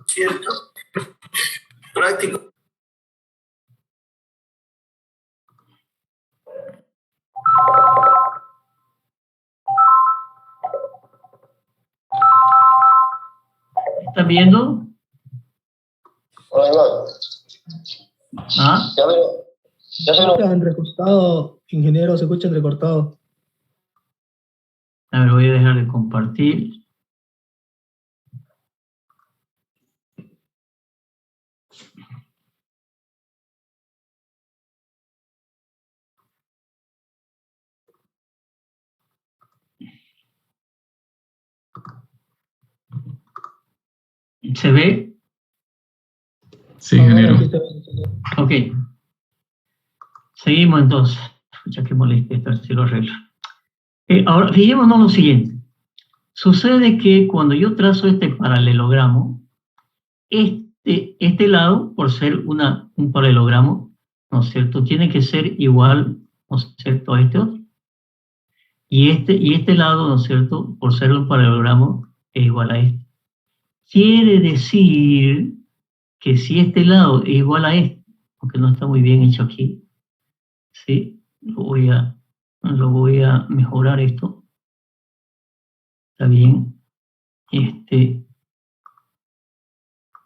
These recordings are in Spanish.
¿Cierto? Práctico. ¿Están viendo? ¿Ah? Ya veo. Ya se escucha entrecortado, ingeniero, se escucha entrecortado. A ver, voy a dejar de compartir. ¿Se ve? Sí, ingeniero. Ok. Seguimos entonces. Escucha qué molestia esto, si lo arreglo. Ahora, fijémonos lo siguiente. Sucede que cuando yo trazo este paralelogramo, este lado, por ser un paralelogramo, ¿no es cierto?, tiene que ser igual, ¿no es cierto?, a este otro. Y este lado, ¿no es cierto?, por ser un paralelogramo, es igual a este. Quiere decir que si este lado es igual a este, aunque no está muy bien hecho aquí, ¿sí? Lo voy a mejorar esto. Está bien.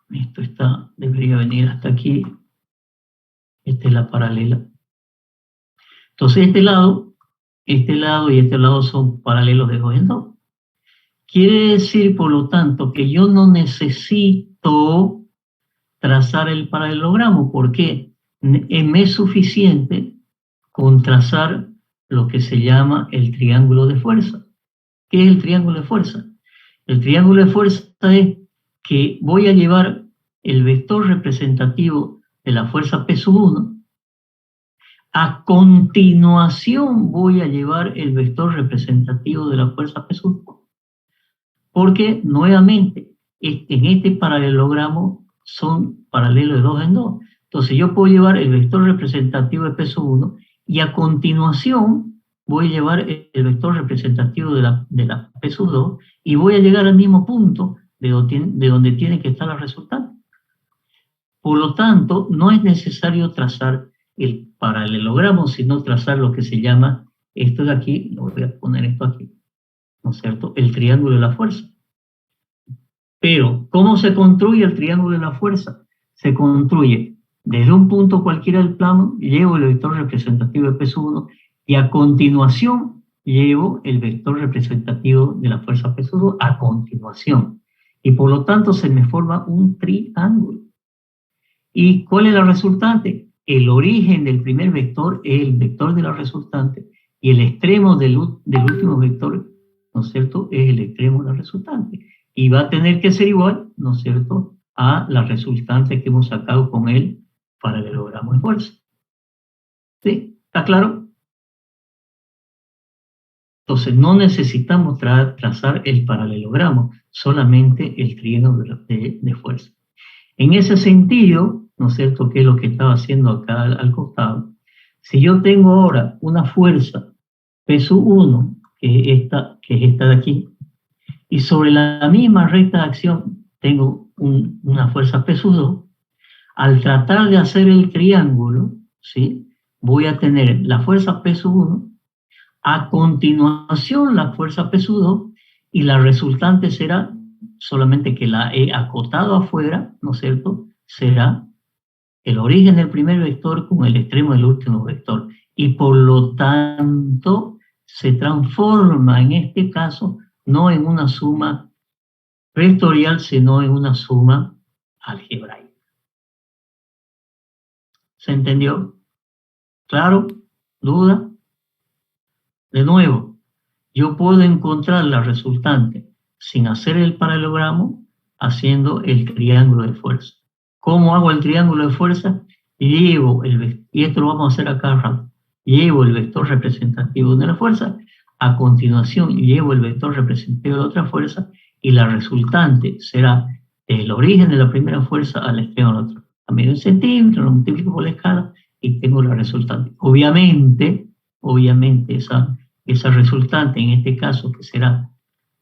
Esto debería venir hasta aquí. Esta es la paralela. Entonces este lado y este lado son paralelos de 2 en 2. Quiere decir, por lo tanto, que yo no necesito trazar el paralelogramo. ¿Por qué? Me es suficiente con trazar lo que se llama el triángulo de fuerza. ¿Qué es el triángulo de fuerza? El triángulo de fuerza es que voy a llevar el vector representativo de la fuerza P sub 1. A continuación voy a llevar el vector representativo de la fuerza P sub 1. Porque, nuevamente, en este paralelogramo son paralelos de 2 en 2. Entonces yo puedo llevar el vector representativo de P sub 1 y a continuación voy a llevar el vector representativo de la P sub 2 y voy a llegar al mismo punto de donde tiene que estar la resultante. Por lo tanto, no es necesario trazar el paralelogramo, sino trazar lo que se llama, esto de aquí, lo voy a poner esto aquí, ¿no es cierto?, el triángulo de la fuerza. Pero, ¿cómo se construye el triángulo de la fuerza? Se construye desde un punto cualquiera del plano, llevo el vector representativo de P sub 1 y a continuación llevo el vector representativo de la fuerza P sub 2 a continuación. Y por lo tanto se me forma un triángulo. ¿Y cuál es la resultante? El origen del primer vector es el vector de la resultante y el extremo del último vector, ¿no es cierto?, es el extremo de la resultante. Y va a tener que ser igual, ¿no es cierto?, a la resultante que hemos sacado con el paralelogramo de fuerza. ¿Sí? ¿Está claro? Entonces no necesitamos trazar el paralelogramo, solamente el triángulo de fuerza. En ese sentido, ¿no es cierto?, que es lo que estaba haciendo acá al costado. Si yo tengo ahora una fuerza P sub 1, que es esta de aquí, y sobre la misma recta de acción tengo una fuerza P sub 2, al tratar de hacer el triángulo, ¿sí?, voy a tener la fuerza P sub 1, a continuación la fuerza P sub 2, y la resultante será, solamente que la he acotado afuera, ¿no es cierto?, será el origen del primer vector con el extremo del último vector. Y por lo tanto, se transforma en este caso no en una suma vectorial, sino en una suma algebraica. ¿Se entendió? ¿Claro? ¿Duda? De nuevo, yo puedo encontrar la resultante sin hacer el paralelogramo, haciendo el triángulo de fuerza. ¿Cómo hago el triángulo de fuerza? Llevo y esto lo vamos a hacer acá rápido. Llevo el vector representativo de una fuerza, a continuación llevo el vector representativo de otra fuerza, y la resultante será el origen de la primera fuerza al extremo de la otra. A medio centímetro, lo multiplico por la escala y tengo la resultante. Obviamente esa resultante, en este caso, que será,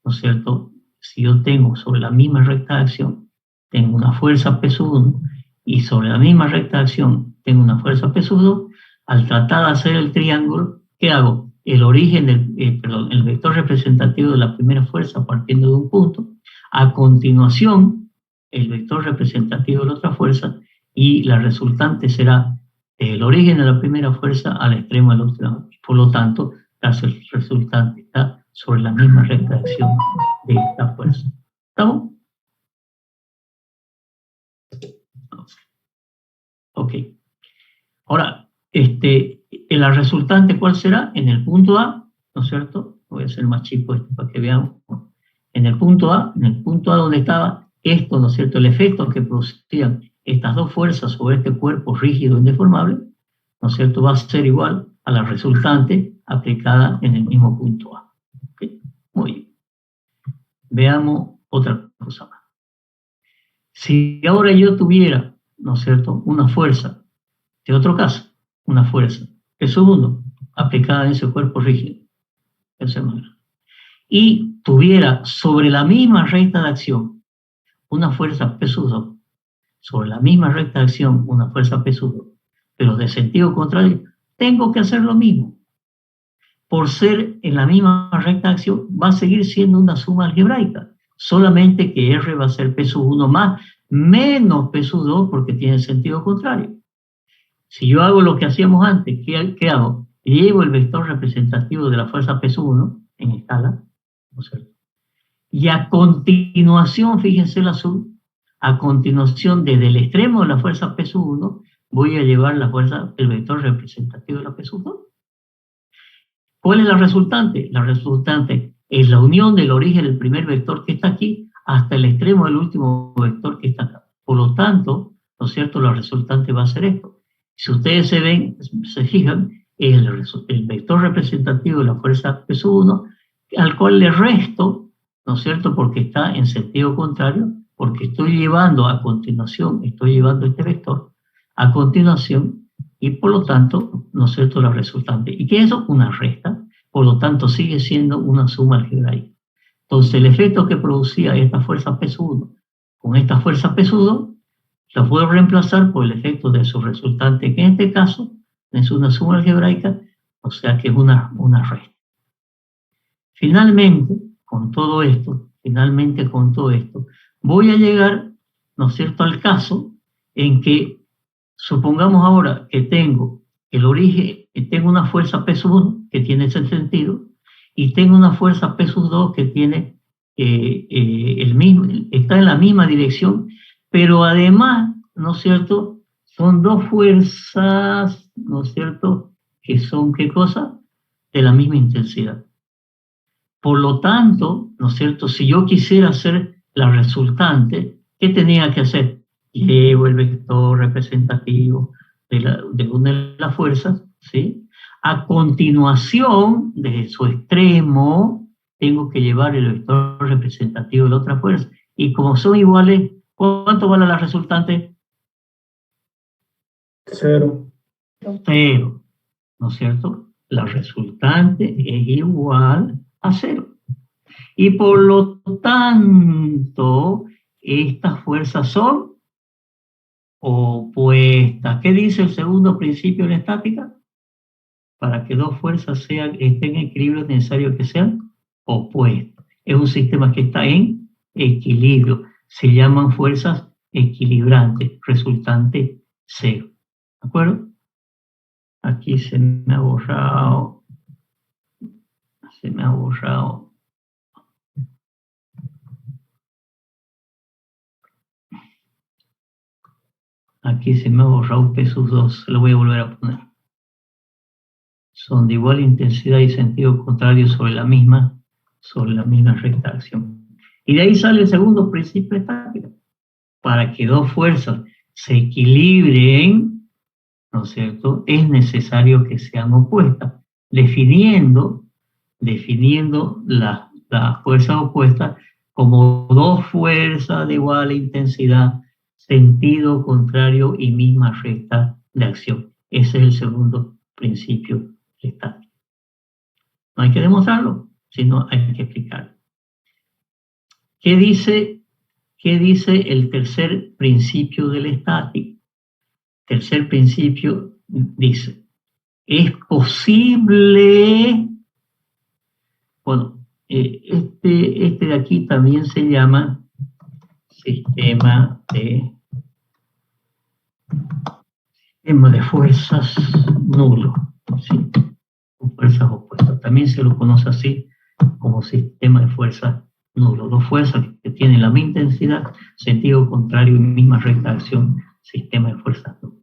¿no es cierto?, si yo tengo sobre la misma recta de acción, tengo una fuerza P sub 1, y sobre la misma recta de acción tengo una fuerza P sub 2, al tratar de hacer el triángulo, ¿qué hago? El origen, el vector representativo de la primera fuerza partiendo de un punto, a continuación, el vector representativo de la otra fuerza, y la resultante será el origen de la primera fuerza al extremo de la otra. Por lo tanto, la resultante está sobre la misma recta de acción de esta fuerza. ¿Estamos? Ok. Ahora, la resultante, ¿cuál será? En el punto A, ¿no es cierto? Voy a hacer más chico esto para que veamos. En el punto A donde estaba esto, ¿no es cierto? El efecto que producían estas dos fuerzas sobre este cuerpo rígido e indeformable, ¿no es cierto?, va a ser igual a la resultante aplicada en el mismo punto A. ¿Okay? Muy bien. Veamos otra cosa más. Si ahora yo tuviera, ¿no es cierto?, una fuerza, de otro caso, una fuerza, P sub 1, aplicada en ese cuerpo rígido, y tuviera sobre la misma recta de acción una fuerza P sub 2, sobre la misma recta de acción una fuerza P sub 2, pero de sentido contrario, tengo que hacer lo mismo. Por ser en la misma recta de acción, va a seguir siendo una suma algebraica, solamente que R va a ser P sub 1 más, menos P sub 2 porque tiene sentido contrario. Si yo hago lo que hacíamos antes, ¿qué hago? Llevo el vector representativo de la fuerza P sub 1 en escala, ¿no es cierto? Y a continuación, fíjense el azul, a continuación desde el extremo de la fuerza P sub 1, voy a llevar el vector representativo de la P sub 2. ¿Cuál es la resultante? La resultante es la unión del origen del primer vector que está aquí hasta el extremo del último vector que está acá. Por lo tanto, ¿no es cierto?, la resultante va a ser esto. Si ustedes se fijan, es el vector representativo de la fuerza P sub 1, al cual le resto, ¿no es cierto?, porque está en sentido contrario, porque estoy llevando este vector a continuación, y por lo tanto, ¿no es cierto?, la resultante. ¿Y qué es eso? Una resta, por lo tanto sigue siendo una suma algebraica. Entonces el efecto que producía esta fuerza P sub 1 con esta fuerza P sub 2, la puedo reemplazar por el efecto de su resultante, que en este caso es una suma algebraica, o sea que es una resta. Finalmente, con todo esto, voy a llegar, ¿no es cierto?, al caso en que supongamos ahora que tengo el origen, tengo una fuerza P sub 1 que tiene ese sentido, y tengo una fuerza P sub 2 que tiene está en la misma dirección, pero además, ¿no es cierto?, son dos fuerzas, ¿no es cierto?, que son, ¿qué cosa? De la misma intensidad. Por lo tanto, ¿no es cierto?, si yo quisiera hacer la resultante, ¿qué tenía que hacer? Llevo el vector representativo de una de las fuerzas, ¿sí? A continuación, desde su extremo, tengo que llevar el vector representativo de la otra fuerza. Y como son iguales, ¿cuánto vale la resultante? 0. 0, ¿no es cierto? La resultante es igual a 0. Y por lo tanto, estas fuerzas son opuestas. ¿Qué dice el segundo principio de la estática? Para que dos fuerzas estén en equilibrio es necesario que sean opuestas. Es un sistema que está en equilibrio. Se llaman fuerzas equilibrantes, resultante 0. ¿De acuerdo? Aquí se me ha borrado. Aquí se me ha borrado P sub 2, lo voy a volver a poner. Son de igual intensidad y sentido contrario sobre la misma recta de acción. Y de ahí sale el segundo principio de estática. Para que dos fuerzas se equilibren, ¿no es cierto?, es necesario que sean opuestas, definiendo las fuerzas opuestas como dos fuerzas de igual intensidad, sentido contrario y misma recta de acción. Ese es el segundo principio de estática. No hay que demostrarlo, sino hay que explicarlo. ¿Qué dice el tercer principio de la estática? Tercer principio dice, es posible, bueno, este de aquí también se llama sistema de fuerzas nulo, ¿sí? O fuerzas opuestas. También se lo conoce así como sistema de fuerzas nulo. Dos fuerzas que tienen la misma intensidad, sentido contrario y misma recta de acción, sistema de fuerzas nulo.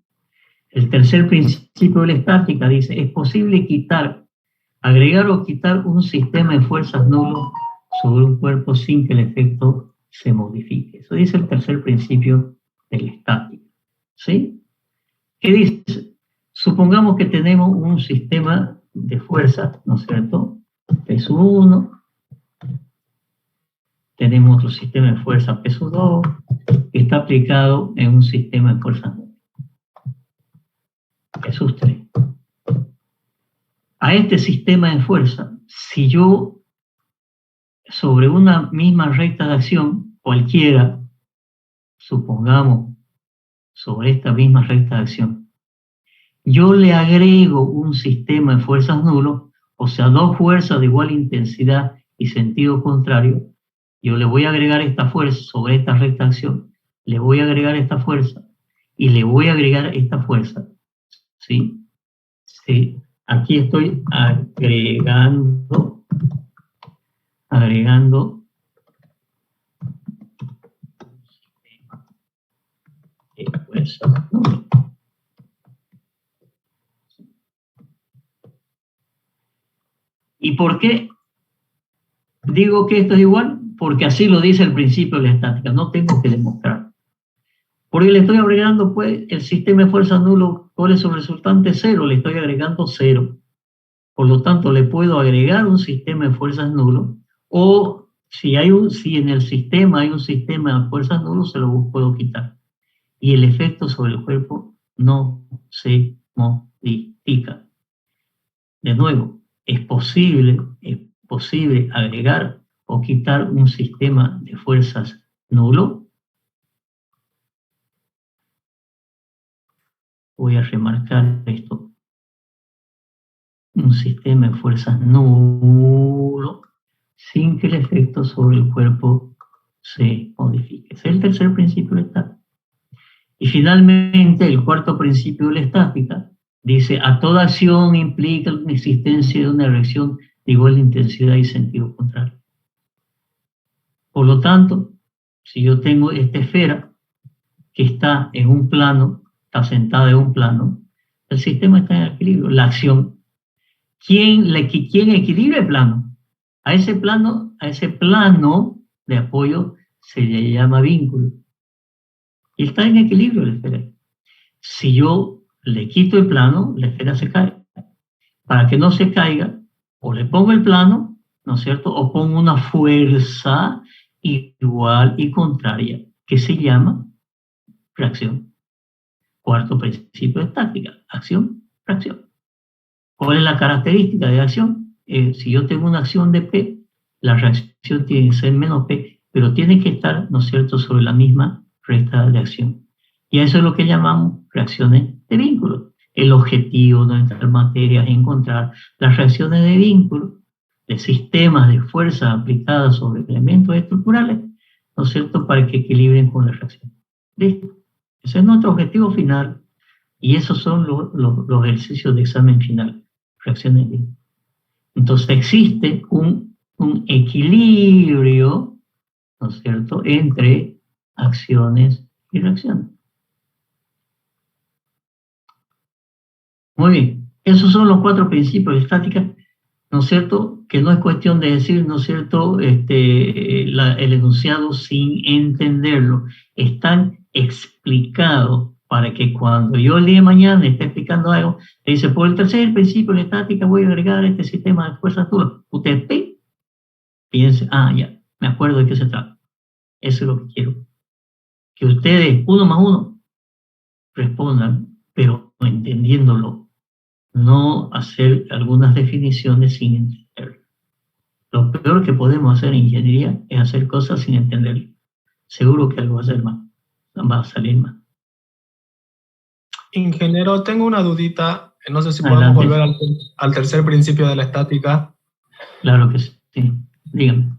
El tercer principio de la estática dice, es posible agregar o quitar un sistema de fuerzas nulo sobre un cuerpo sin que el efecto se modifique. Eso dice el tercer principio de la estática. ¿Sí? ¿Qué dice? Supongamos que tenemos un sistema de fuerza, ¿no es cierto? Peso 1. Tenemos otro sistema de fuerza peso 2, que está aplicado en un sistema de fuerzas nulo. Peso 3. A este sistema de fuerza, si yo sobre una misma recta de acción, cualquiera, supongamos, sobre esta misma recta de acción, yo le agrego un sistema de fuerzas nulo, o sea, dos fuerzas de igual intensidad y sentido contrario, yo le voy a agregar esta fuerza sobre esta recta de acción, le voy a agregar esta fuerza y le voy a agregar esta fuerza, ¿sí? Sí. Aquí estoy agregando fuerza nulo. ¿Y por qué digo que esto es igual? Porque así lo dice el principio de la estática, no tengo que demostrar. Porque le estoy agregando, pues, el sistema de fuerza nulo, ¿cuál es su resultante? 0, le estoy agregando 0. Por lo tanto, le puedo agregar un sistema de fuerzas nulo, o si en el sistema hay un sistema de fuerzas nulo, se lo puedo quitar. Y el efecto sobre el cuerpo no se modifica. De nuevo, es posible agregar o quitar un sistema de fuerzas nulo. Voy a remarcar esto. Un sistema de fuerzas nulo sin que el efecto sobre el cuerpo se modifique. Ese es el tercer principio de la estática. Y finalmente, el cuarto principio de la estática dice, a toda acción implica la existencia de una reacción de igual intensidad y sentido contrario. Por lo tanto, si yo tengo esta esfera que está en un plano, está sentada en un plano, el sistema está en equilibrio. La acción, ¿quién equilibra el plano? A ese plano de apoyo se le llama vínculo. Y está en equilibrio la esfera. Si yo le quito el plano, la esfera se cae. Para que no se caiga, o le pongo el plano, ¿no es cierto? O pongo una fuerza igual y contraria, que se llama reacción. Cuarto principio de estática, acción, reacción. ¿Cuál es la característica de acción? Si yo tengo una acción de P, la reacción tiene que ser menos P, pero tiene que estar, ¿no es cierto?, sobre la misma recta de acción. Y eso es lo que llamamos reacciones de vínculo. El objetivo de nuestra materia es encontrar las reacciones de vínculo de sistemas de fuerza aplicadas sobre elementos estructurales, ¿no es cierto?, para que equilibren con la reacción. ¿Listo? Ese es nuestro objetivo final. Y esos son los ejercicios de examen final, reacciones de vínculo. Entonces existe un equilibrio, ¿no es cierto?, entre acciones y reacciones. Muy bien, esos son los 4 principios de estática, ¿no es cierto?, que no es cuestión de decir, ¿no es cierto?, el enunciado sin entenderlo. Están explicados para que cuando yo el día de mañana esté explicando algo, le dice, por el tercer principio de la estática voy a agregar este sistema de fuerzas nulas. Usted piense, ya, me acuerdo de qué se trata. Eso es lo que quiero. Que ustedes, 1 más 1, respondan, pero entendiéndolo. No hacer algunas definiciones sin entenderlo. Lo peor que podemos hacer en ingeniería es hacer cosas sin entenderlo. Seguro que algo va a salir mal. Ingeniero, tengo una dudita. No sé si podemos Adelante. volver al tercer principio de la estática. Claro que sí. Dígame.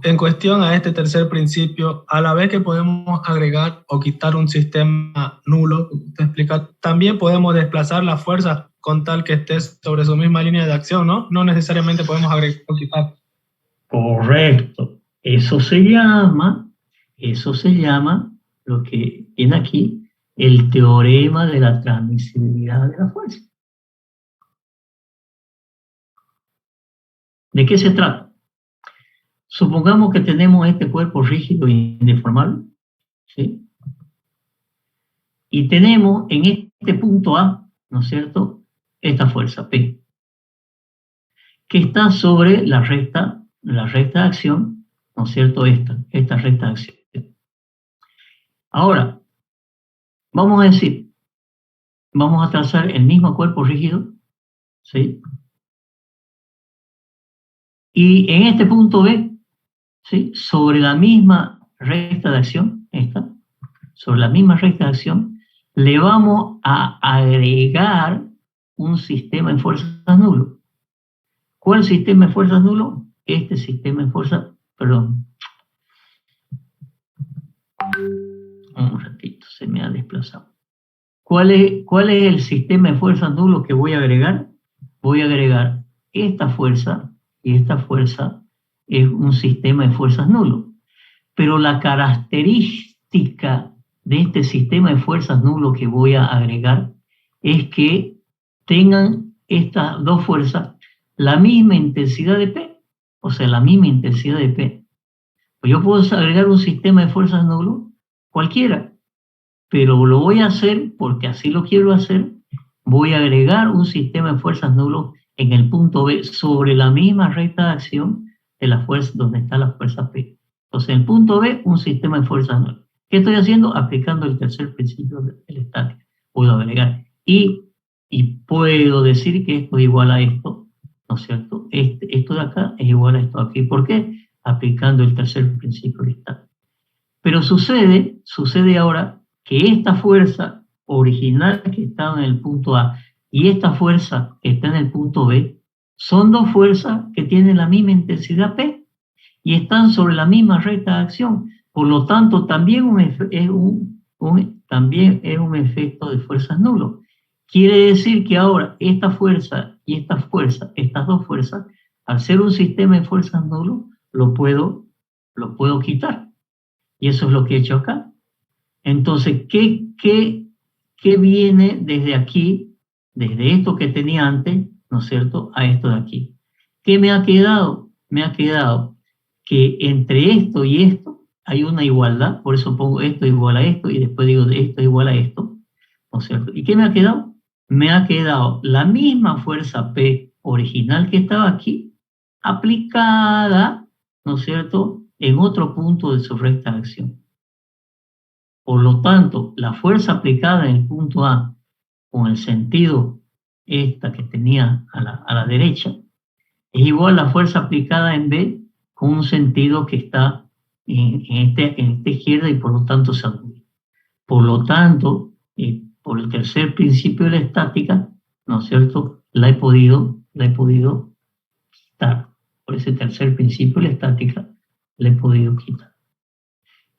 En cuestión a este tercer principio, a la vez que podemos agregar o quitar un sistema nulo, como usted explica, también podemos desplazar la fuerza con tal que esté sobre su misma línea de acción, ¿no? No necesariamente podemos agregar o quitar. Correcto. Eso se llama lo que tiene aquí el teorema de la transmisibilidad de la fuerza. ¿De qué se trata? Supongamos que tenemos este cuerpo rígido y indeformable, ¿sí? Y tenemos en este punto A, ¿no es cierto?, esta fuerza P, que está sobre la recta de acción, ¿no es cierto?, esta recta de acción. Ahora, vamos a trazar el mismo cuerpo rígido, ¿sí? Y en este punto B, ¿sí?, sobre la misma recta de acción, sobre la misma recta de acción, le vamos a agregar un sistema de fuerzas nulo. ¿Cuál sistema de fuerzas nulo? Este sistema de fuerzas, perdón. Un ratito, se me ha desplazado. ¿Cuál es el sistema de fuerzas nulo que voy a agregar? Voy a agregar esta fuerza y esta fuerza es un sistema de fuerzas nulo. Pero la característica de este sistema de fuerzas nulo que voy a agregar es que tengan estas dos fuerzas la misma intensidad de P, o sea, la misma intensidad de P. Pues yo puedo agregar un sistema de fuerzas nulo cualquiera, pero lo voy a hacer porque así lo quiero hacer. Voy a agregar un sistema de fuerzas nulo en el punto B sobre la misma recta de acción de la fuerza donde está la fuerza P. Entonces, en el punto B, un sistema de fuerzas nulo. ¿Qué estoy haciendo? Aplicando el tercer principio de la estática. Puedo agregar y puedo decir que esto es igual a esto, ¿no es cierto? Esto de acá es igual a esto de aquí. ¿Por qué? Aplicando el tercer principio de la estática. Pero sucede ahora que esta fuerza original que está en el punto A y esta fuerza que está en el punto B son dos fuerzas que tienen la misma intensidad P y están sobre la misma recta de acción. Por lo tanto, también también es un efecto de fuerzas nulo. Quiere decir que ahora esta fuerza y estas dos fuerzas, al ser un sistema de fuerzas nulo, lo puedo quitar. Y eso es lo que he hecho acá. Entonces, ¿qué viene desde aquí, desde esto que tenía antes, ¿no es cierto?, a esto de aquí? ¿Qué me ha quedado? Me ha quedado que entre esto y esto hay una igualdad, por eso pongo esto igual a esto y después digo de esto igual a esto, ¿no es cierto? ¿Y qué me ha quedado? Me ha quedado la misma fuerza P original que estaba aquí, aplicada, ¿no es cierto?, en otro punto de su recta de acción. Por lo tanto, la fuerza aplicada en el punto A, con el sentido esta que tenía a la derecha, es igual a la fuerza aplicada en B con un sentido que está en esta izquierda y por lo tanto se anula. Por lo tanto, por el tercer principio de la estática, ¿no es cierto?, la he podido quitar. Por ese tercer principio de la estática, la he podido quitar.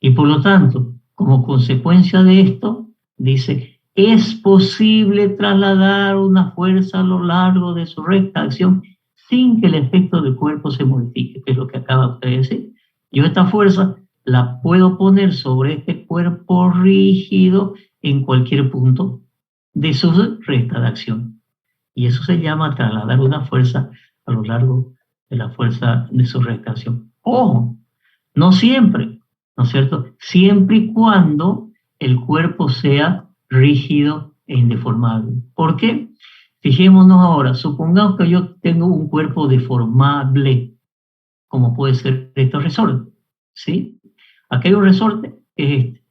Y por lo tanto, como consecuencia de esto, dice, es posible trasladar una fuerza a lo largo de su recta acción sin que el efecto del cuerpo se modifique, que es lo que acaba usted de decir. Yo esta fuerza la puedo poner sobre este cuerpo rígido en cualquier punto de su recta de acción. Y eso se llama trasladar una fuerza a lo largo de la fuerza de su recta acción. ¡Ojo! No siempre, ¿no es cierto? Siempre y cuando el cuerpo sea rígido e indeformable. ¿Por qué? Fijémonos ahora, supongamos que yo tengo un cuerpo deformable, como puede ser este resorte, ¿sí? Aquí hay un resorte, que es este.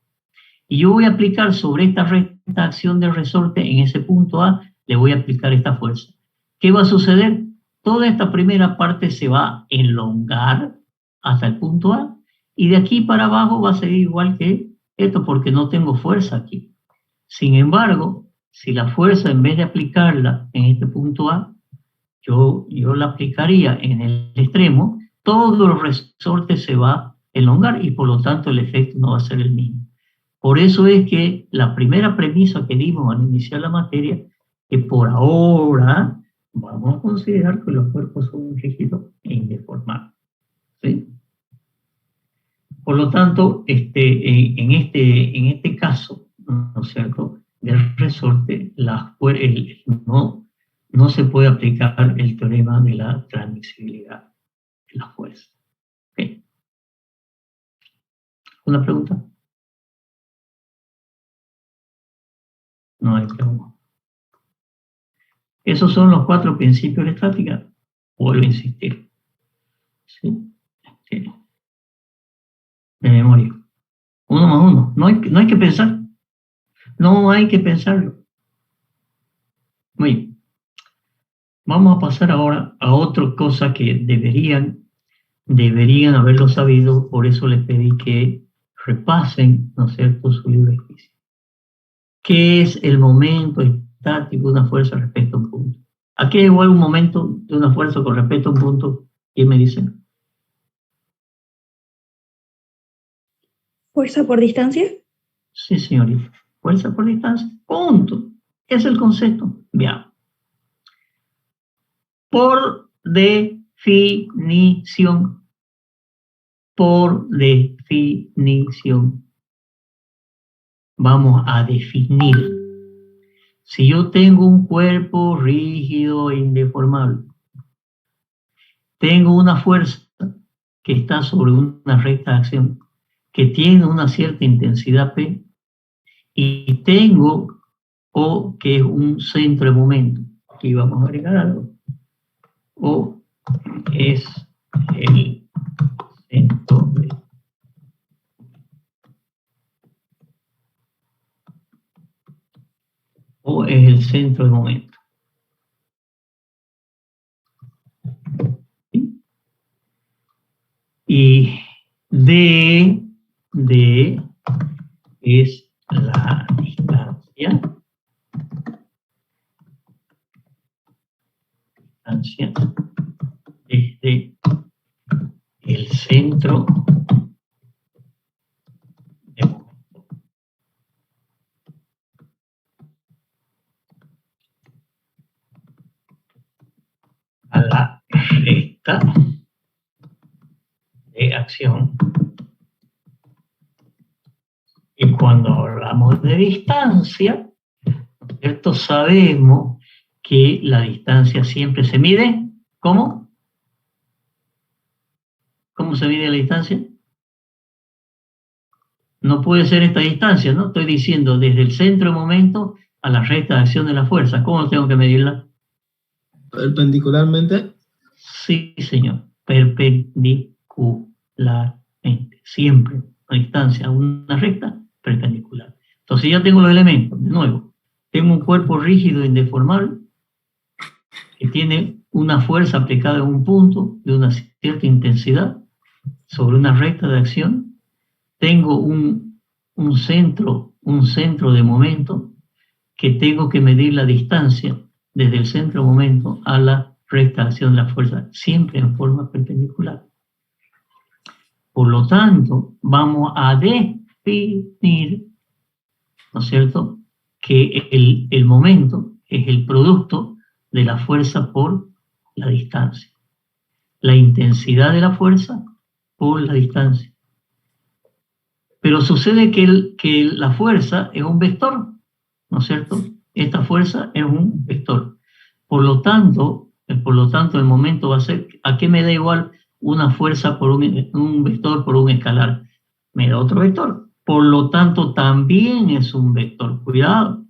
Y yo voy a aplicar sobre esta recta acción del resorte, en ese punto A, le voy a aplicar esta fuerza. ¿Qué va a suceder? toda esta primera parte se va a elongar hasta el punto A, y de aquí para abajo va a seguir igual que esto, porque no tengo fuerza aquí. Sin embargo, si la fuerza, en vez de aplicarla en este punto A, yo la aplicaría en el extremo, todo el resorte se va a elongar y por lo tanto el efecto no va a ser el mismo. Por eso es que la primera premisa que dimos al iniciar la materia, que por ahora vamos a considerar que los cuerpos son rígidos e indeformables. ¿Sí? Por lo tanto, en este caso, ¿no es cierto?, del resorte, no se puede aplicar el teorema de la transmisibilidad de la fuerza. ¿Okay? ¿Una pregunta? No hay pregunta. Esos son los 4 principios de estática. Vuelvo a insistir. ¿Sí? De memoria. 1 más 1. No hay que pensar. No hay que pensarlo. Muy bien. Vamos a pasar ahora a otra cosa que deberían haberlo sabido, por eso les pedí que repasen, ¿no es cierto?, su libro de ejercicio. ¿Qué es el momento estático de una fuerza respecto a un punto? Aquí es igual un momento de una fuerza con respecto a un punto. ¿Quién me dice? ¿Fuerza por distancia? Sí, señorita. Fuerza por distancia. Punto. Es el concepto. Veamos. Por definición, vamos a definir. Si yo tengo un cuerpo rígido e indeformable, tengo una fuerza que está sobre una recta de acción, que tiene una cierta intensidad P, y tengo O, que es un centro de momento. Aquí vamos a agregar algo. O es el centro de O es el centro de momento. ¿Sí? Y D es la distancia desde el centro de momento a la recta de acción. Y cuando hablamos de distancia, ¿cierto?, sabemos que la distancia siempre se mide. ¿Cómo? ¿Cómo se mide la distancia? No puede ser esta distancia, ¿no? Estoy diciendo desde el centro de momento a la recta de acción de la fuerza. ¿Cómo tengo que medirla? Perpendicularmente. Sí, señor. Perpendicularmente. Siempre la distancia a una recta perpendicular. Entonces ya tengo los elementos. De nuevo, tengo un cuerpo rígido e indeformable que tiene una fuerza aplicada en un punto de una cierta intensidad sobre una recta de acción. Tengo un centro de momento que tengo que medir la distancia desde el centro de momento a la recta de acción de la fuerza, siempre en forma perpendicular. Por lo tanto, vamos a definir, ¿no es cierto?, que el momento es el producto de la fuerza por la distancia. La intensidad de la fuerza por la distancia. Pero sucede que la fuerza es un vector, ¿no es cierto? Esta fuerza es un vector. Por lo tanto, el momento va a ser, ¿a qué me da igual una fuerza por un vector por un escalar? Me da otro vector. Por lo tanto, también es un vector. Cuidado.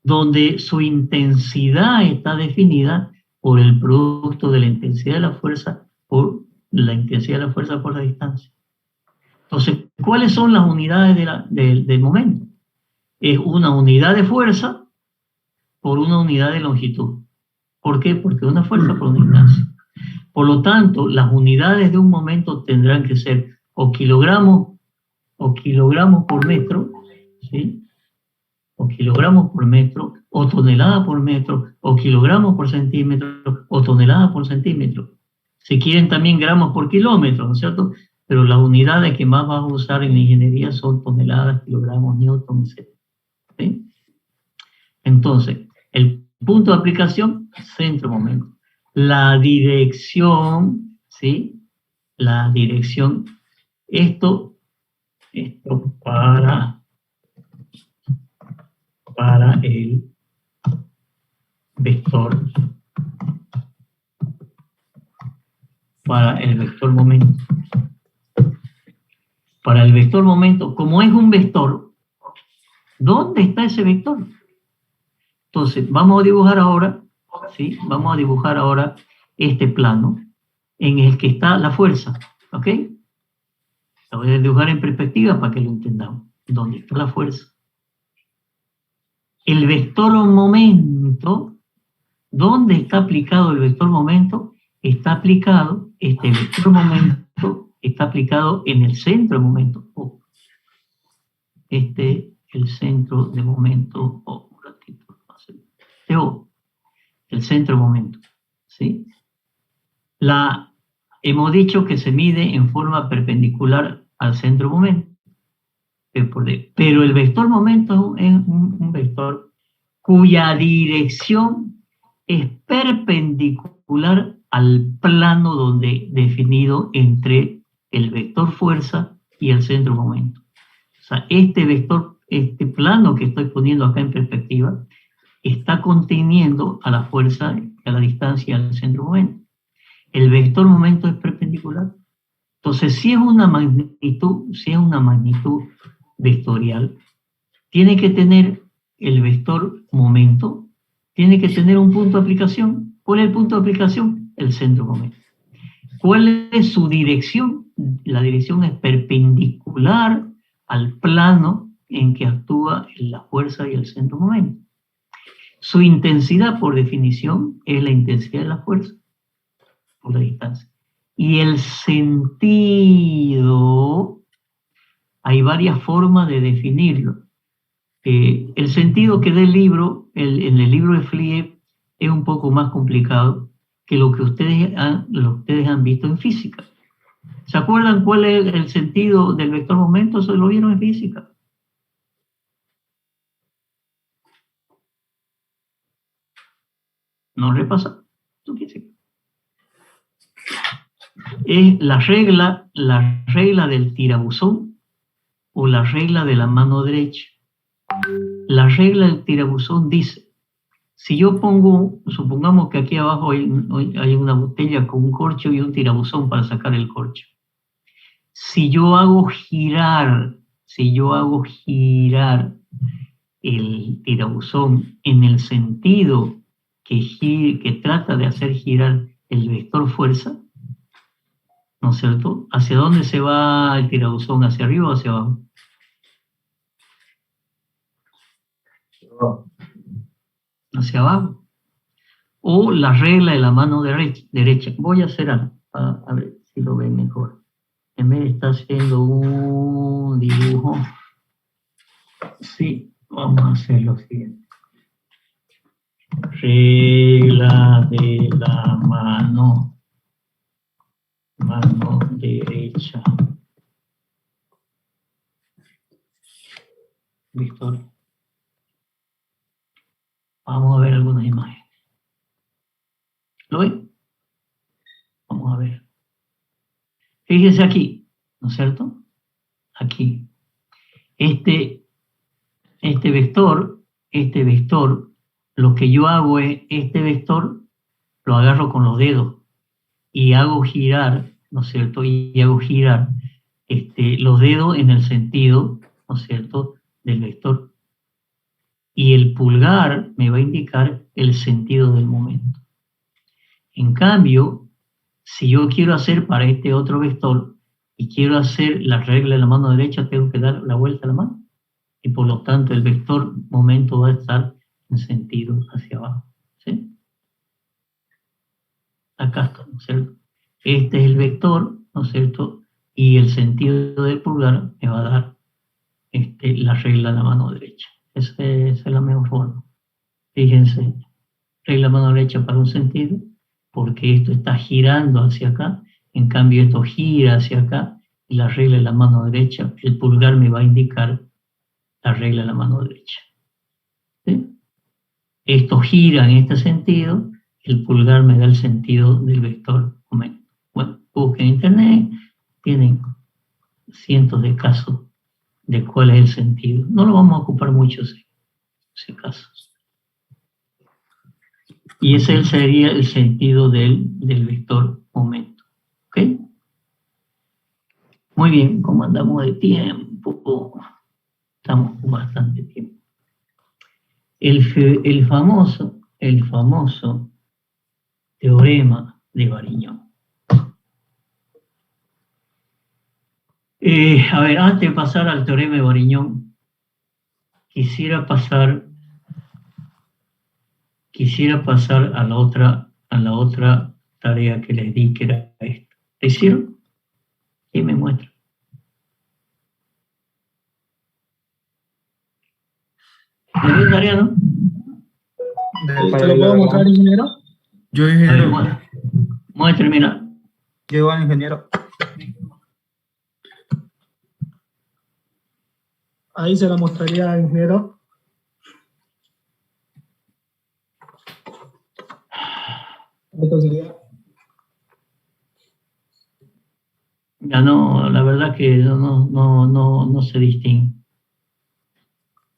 Donde su intensidad está definida por el producto de la intensidad de la fuerza por la intensidad de la fuerza por la distancia. Entonces, ¿cuáles son las unidades del momento? Es una unidad de fuerza por una unidad de longitud. ¿Por qué? Porque una fuerza por una distancia. Por lo tanto, las unidades de un momento tendrán que ser o kilogramos por metro, ¿sí? O kilogramos por metro, o tonelada por metro, o kilogramos por centímetro, o tonelada por centímetro. Si quieren también gramos por kilómetro, ¿no es cierto? Pero las unidades que más vas a usar en la ingeniería son toneladas, kilogramos, newton, etc. ¿Sí? Entonces, el punto de aplicación, centro momento. La dirección, ¿sí? La dirección, esto para el vector, momento. Para el vector momento, como es un vector, ¿dónde está ese vector? Entonces, vamos a dibujar ahora, ¿sí? Vamos a dibujar ahora este plano en el que está la fuerza, ¿ok? Lo voy a dibujar en perspectiva para que lo entendamos. ¿Dónde está la fuerza? El vector momento, ¿dónde está aplicado el vector momento? Está aplicado, este vector momento está aplicado en el centro de momento. Oh. El centro de momento, un ratito, el centro de momento, ¿sí? Hemos dicho que se mide en forma perpendicular al centro de momento, pero el vector momento es un vector cuya dirección es perpendicular al plano definido entre el vector fuerza y el centro de momento. O sea, este plano que estoy poniendo acá en perspectiva, está conteniendo a la fuerza, a la distancia al centro de momento. El vector momento es perpendicular. Entonces, si es una magnitud vectorial, tiene que tener el vector momento, tiene que tener un punto de aplicación. ¿Cuál es el punto de aplicación? El centro de momento. ¿Cuál es su dirección? La dirección es perpendicular al plano en que actúa la fuerza y el centro de momento. Su intensidad, por definición, es la intensidad de la fuerza por la distancia. Y el sentido, hay varias formas de definirlo. El sentido que da el libro, en el libro de Flie, es un poco más complicado que lo que ustedes han visto en física. ¿Se acuerdan cuál es el sentido del vector momento? Eso lo vieron en física. ¿No repasa? Es la regla del tirabuzón o la regla de la mano derecha. La regla del tirabuzón dice, si yo supongamos que aquí abajo hay una botella con un corcho y un tirabuzón para sacar el corcho. Si yo hago girar el tirabuzón en el sentido que trata de hacer girar el vector fuerza, ¿no es cierto? ¿Hacia dónde se va el tirabuzón? ¿Hacia arriba o hacia abajo? Hacia abajo. O la regla de la mano derecha. Voy a hacer algo, a ver si lo ven mejor. En vez de estar haciendo un dibujo, sí, vamos a hacer lo siguiente. Regla de la mano derecha. Victoria. Vamos a ver algunas imágenes. ¿Lo ven? Vamos a ver. Fíjense aquí, ¿no es cierto? Aquí. Este vector, lo que yo hago es, este vector lo agarro con los dedos y hago girar, ¿no es cierto? Y hago girar los dedos en el sentido, ¿no es cierto?, del vector. Y el pulgar me va a indicar el sentido del momento. En cambio, si yo quiero hacer para este otro vector y quiero hacer la regla de la mano derecha, tengo que dar la vuelta a la mano. Y por lo tanto el vector momento va a estar en sentido hacia abajo. ¿Sí? acá está, ¿no es cierto? Este es el vector, ¿no es cierto? Y el sentido del pulgar me va a dar la regla de la mano derecha. Esa es la mejor forma. Fíjense, regla de mano derecha para un sentido, porque esto está girando hacia acá, en cambio esto gira hacia acá, y la regla de la mano derecha, el pulgar me va a indicar la regla de la mano derecha. ¿Sí? Esto gira en este sentido, el pulgar me da el sentido del vector momento. Bueno, busquen en internet, tienen cientos de casos de cuál es el sentido. No lo vamos a ocupar mucho ese caso. Y ese sería el sentido del vector momento. ¿Ok? Muy bien, como andamos de tiempo, estamos con bastante tiempo. El famoso teorema de Varignón. A ver, antes de pasar al teorema de Varignón, quisiera pasar a la otra tarea que les di, que era esta. ¿La hicieron? ¿Quién me muestra? ¿La dio tarea, no? ¿Te lo puedo mostrar, ingeniero? Yo, A ver, ingeniero. muestre, mira. Yo igual, ingeniero. Ahí se la mostraría, ingeniero. Esto sería. Ya no, la verdad que no se distingue.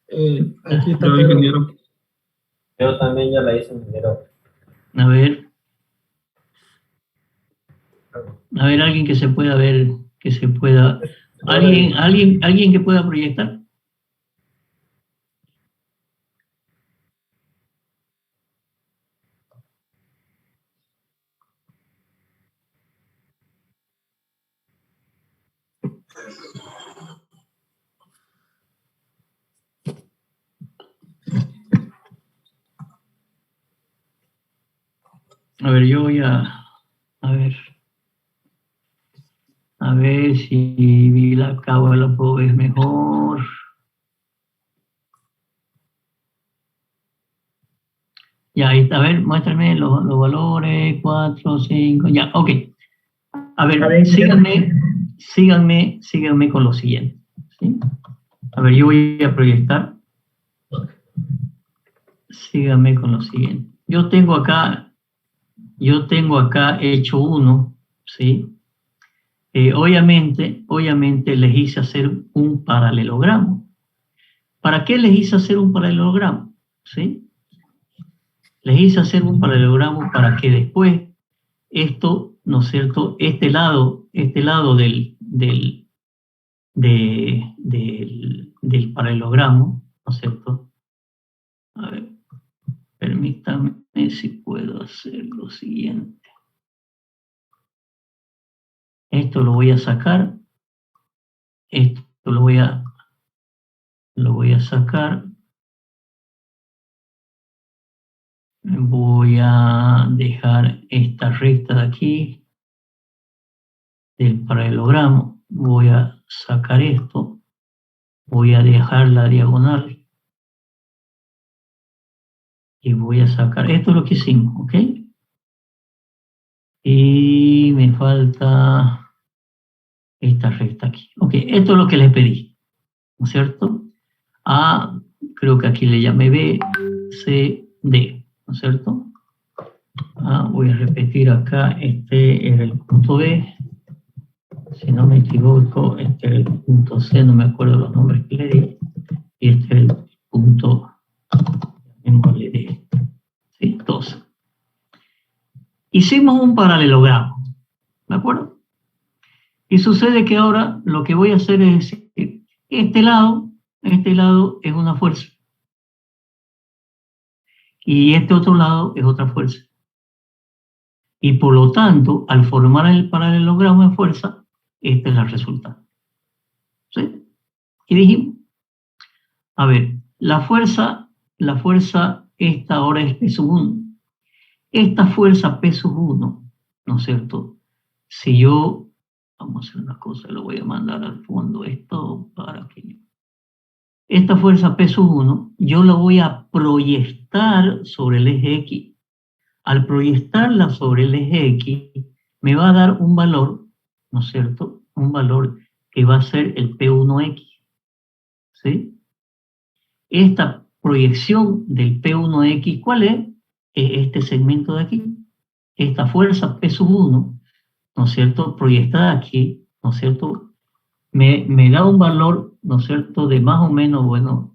Aquí está Yo, todo. ingeniero. Yo también ya la hice, ingeniero. A ver, alguien que se pueda ver, alguien que pueda proyectar. A ver, yo voy a ver si la cámara la puedo ver mejor. Ya, ahí está, a ver, muéstrame los valores, 4, 5, ya, ok. A ver, síganme con lo siguiente, ¿sí? A ver, yo voy a proyectar. Síganme con lo siguiente. Yo tengo acá hecho uno, ¿sí? Obviamente les hice hacer un paralelogramo. ¿Para qué les hice hacer un paralelogramo? ¿Sí? Les hice hacer un paralelogramo para que después esto, ¿no es cierto? Este lado del paralelogramo, ¿no es cierto? A ver, permítanme si puedo hacer lo siguiente. Esto lo voy a sacar. Esto lo voy a sacar. Voy a dejar esta recta de aquí del paralelogramo. Voy a sacar esto. Voy a dejar la diagonal. Y voy a sacar, esto es lo que hicimos, ¿ok? Y me falta esta recta aquí. Ok, esto es lo que les pedí, ¿no es cierto? A, creo que aquí le llamé B, C, D, ¿no es cierto? Voy a repetir acá, este era el punto B. Si no me equivoco, este era el punto C, no me acuerdo los nombres que le di. Y este era el punto, llamémosle D. ¿Sí? 12. Hicimos un paralelogramo, ¿de acuerdo? Y sucede que ahora lo que voy a hacer es decir, este lado es una fuerza. Y este otro lado es otra fuerza. Y por lo tanto, al formar el paralelogramo de fuerza, esta es la resultante. ¿Sí? Y dijimos, a ver, la fuerza, esta ahora es peso 1. Esta fuerza peso 1 ¿no es cierto? Si yo, vamos a hacer una cosa, lo voy a mandar al fondo esto para que... Esta fuerza P1, yo la voy a proyectar sobre el eje X. Al proyectarla sobre el eje X, me va a dar un valor, ¿no es cierto? Un valor que va a ser el P1X, ¿sí? Esta proyección del P1X, ¿cuál es? Es este segmento de aquí. Esta fuerza P1, ¿no es cierto? Proyectada aquí, ¿no es cierto? Me da un valor, ¿no es cierto? De más o menos, bueno,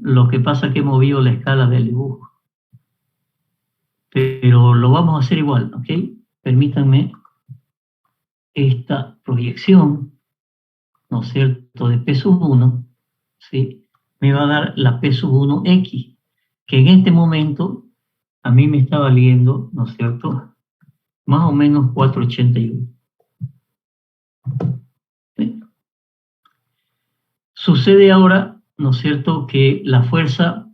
lo que pasa es que he movido la escala del dibujo. Pero lo vamos a hacer igual, ¿ok? Permítanme esta proyección, ¿no es cierto?, de P1, ¿sí? Me va a dar la P1X, que en este momento a mí me está valiendo, ¿no es cierto?, más o menos 481. ¿Sí? Sucede ahora, ¿no es cierto?, que la fuerza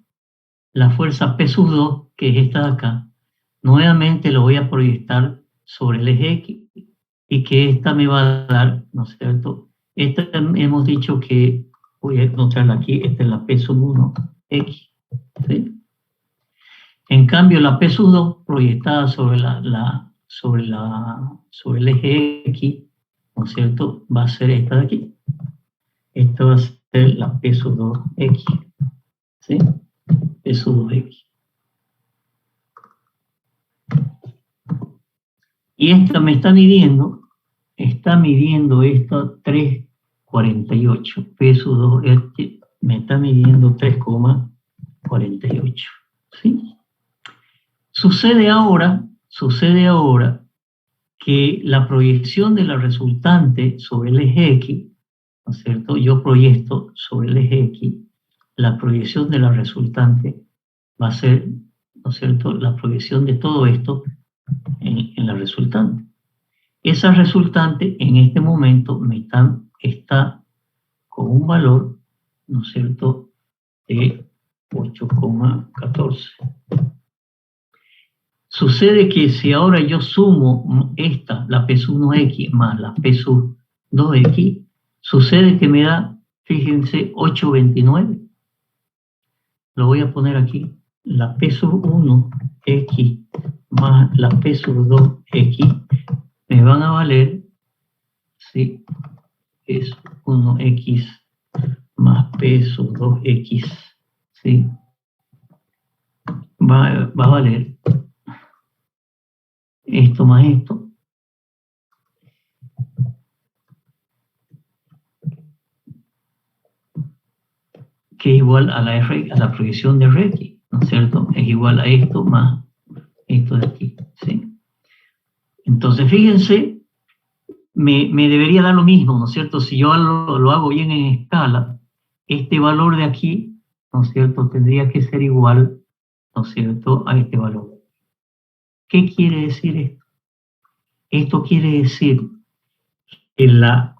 P2, que es esta de acá, nuevamente lo voy a proyectar sobre el eje X y que esta me va a dar, ¿no es cierto? Esta hemos dicho que, voy a mostrarla aquí, esta es la P1X, ¿sí? En cambio, la P2 proyectada sobre sobre el eje X, ¿no es cierto? Va a ser esta de aquí. Esta va a ser la P2X, ¿sí? P2X. Y esta me está midiendo esta 3,48. Peso 2, me está midiendo 3,48. ¿Sí? Sucede ahora que la proyección de la resultante sobre el eje X, ¿no es cierto? Yo proyecto sobre el eje X, la proyección de la resultante va a ser, ¿no es cierto?, la proyección de todo esto en la resultante. Esa resultante en este momento está con un valor, ¿no es cierto?, de 8,14. Sucede que si ahora yo sumo esta, la P1X más la P2X, sucede que me da, fíjense, 8,29. Lo voy a poner aquí. La P1X más la P2X me van a valer, ¿sí?, es 1X más P2X, ¿sí? Va a valer esto más esto, que es igual a la proyección de Ricci, ¿no es cierto? Es igual a esto más esto de aquí, ¿sí? Entonces, fíjense, me debería dar lo mismo, ¿no es cierto? Si yo lo hago bien en escala, este valor de aquí, ¿no es cierto?, tendría que ser igual, ¿no es cierto?, a este valor. ¿Qué quiere decir esto? Esto quiere decir que la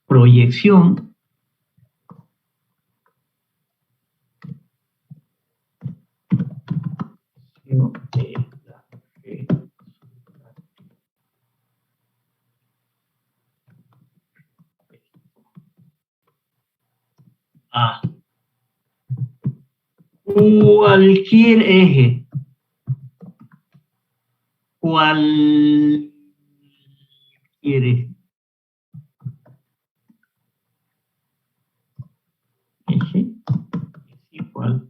proyección a cualquier eje, cualquier eje es igual